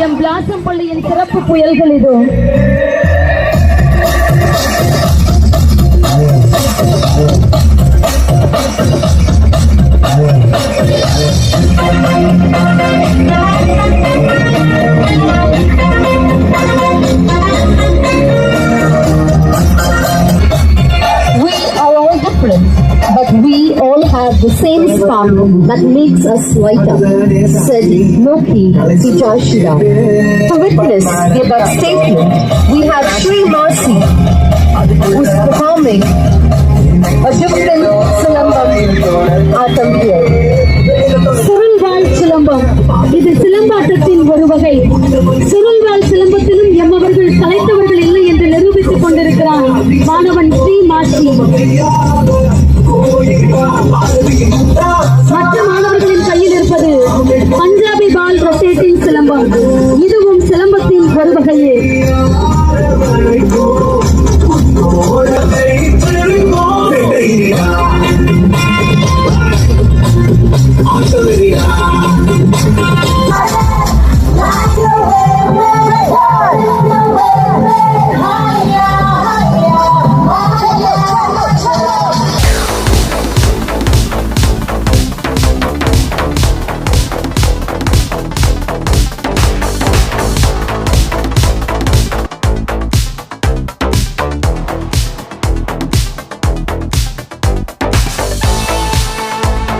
M blossom பள்ளியின் சிறப்பு புயல்கள் இதோ. But we all have the same spark that makes us lighter, said Loki to Joshua. To witness the above statement, we have Sri Mercy, who is performing a different Silambam Atam here. சுருள்வாள் silambam இது சிலம்பாட்டத்தின் ஒரு வகை. சுருள்வாள் சிலம்பத்திலும் எம்மவர்கள் கலைத்தவர்கள் இல்லை என்று நிரூபித்துக் கொண்டிருக்கிறான் மாணவன் ஸ்ரீ மாசி. மற்ற மாணவர்களின் கையில் இருப்பது பஞ்சாபி பால் ரொட்டேட்டிங் சிலம்பம்.